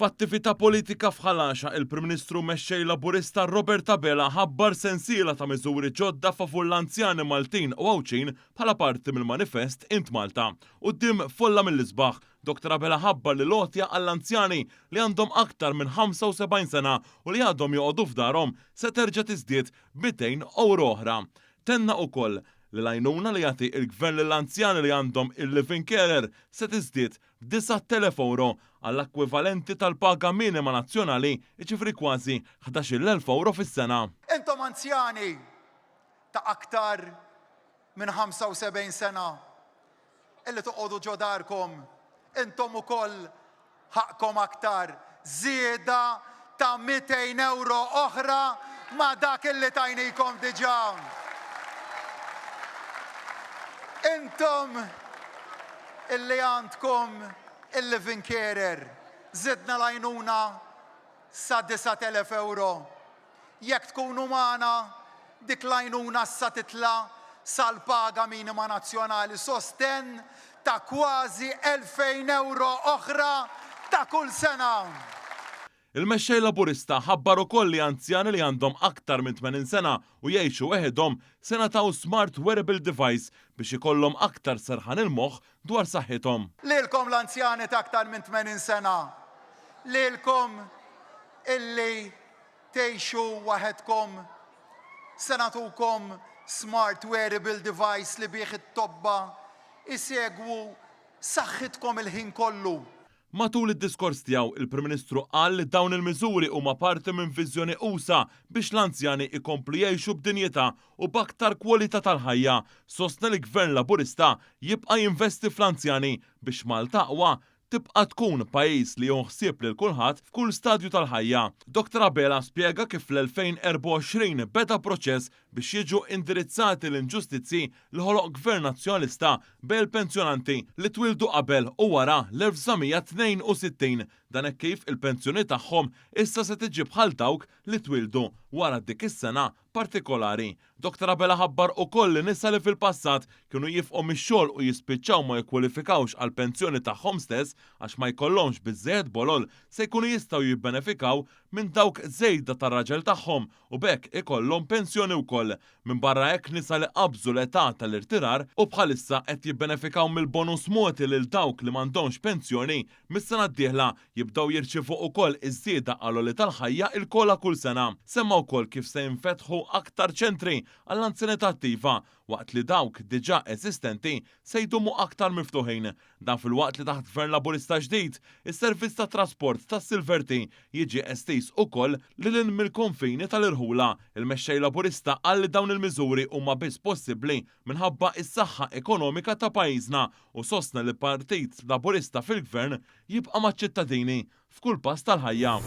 F'attività politika f'Ħalaxa, il-Prim Ministru mexxej Laburista Robert Abela ħabbar sensiela ta' miżuri ġodda favur l-anzjani Maltin u Għawċin bħala parti mill-manifest Int Malta. Quddiem folla mill-isbaħ, Dr. Abela ħabbar li lotja għall-anzjani li għandhom aktar minn 75 sena u li għadhom joqogħdu f'darhom se terġa' tiżdied €200 oħra. Tenna wkoll li l-għajnuna li jagħti il-Gvern lill-anzjani li għandhom il-living carer se tiżdied €9,000 għall-ekwivalenti tal-paga minima nazzjonali, jiġifieri kważi €11,000 fis-sena. Intom anzjani ta' aktar minn 75 sena illi toqgħodu ġo darkom, intom ukoll ħaqkom aktar żieda ta' €200 oħra ma' dak illi tajnikom diġà. Intom illi għandkom il-living carer, zidna l-għajnuna sa' €9,000. Jekk tkunu magħna, dik l-għajnuna sa titla sal-paga minima nazzjonali, sosten ta' kważi €2,000 oħra ta' kull sena. Il-mexxej Laburista ħabbar ukoll li anzjani li għandhom aktar minn 80 sena u jgħixu weħedhom se nagħtaw smart wearable device biex ikollhom aktar serħan il-moħħ dwar saħħithom. Lilkom l-anzjani ta' aktar minn 80 sena, lilkom illi tgħixu waħedkom se nagħtukom smart wearable device li bih it-tobba isegwu saħħitkom il-ħin kollu. Matul id-diskors tiegħu, il-Prim Ministru qal li dawn il-miżuri huma parti minn viżjoni usa biex l-anzjani ikomplu jgħixu b'dinjità u b'aktar kwalità tal-ħajja. Sostna li Gvern Laburista jibqa' jinvesti fl-anzjani biex Malta aqwa tibqa' tkun pajjiż li joħsieb lil kulħadd f'kull stadju tal-ħajja. Dr. Abela spjega kif fl-2024 beda proċess biex jiġu indirizzati l-inġustizzi li ħoloq Gvern Nazzjonalista bejn pensjonanti li twildu qabel u wara l-1962, dan hekk kif il-pensjoni tagħhom issa se tiġi bħal dawk li twildu wara dik is-sena partikolari. Dr. Abela ħabbar ukoll li nisa li fil-passat kienu jifqu mix-xogħol u jispiċċaw ma jikkwalifikawx għal pensjoni tagħhom stess għax ma jkollhomx biżżejjed bolol se jkunu jistgħu jibbenefikaw minn dawk żejda tar-raġel tagħhom u bekk ikollhom pensjoni wkoll. Minn barra hekk nisa li qabżu l-età tal-irtirar u bħalissa qed jibbenefikaw mill-bonus moti lil dawk li m'għandhomx pensjoni mis-sena d-dieħla jibdew jirċievu ukoll iż-żieda għal tal-ħajja il-kola kull sena. Semma wkoll kif se jinfetħu aktar ċentri għall-anzjanità attiva waqt li dawk diġà eżistenti se jdumu aktar miftuħin. Dan fil-waqt li taħt Gvern Laburista ġdid, is-servizz ta' trasport tas Silverti jiġi estis ukoll lil mill-konfini tal-irħula. Il-mexxej Laburista qal li dawn il-miżuri huma biss possibbli minħabba is-saħħa ekonomika ta' pajjiżna u sostna li Partit Laburista fil-Gvern jibqa' maċ-ċittadini f'kull pass tal-ħajja.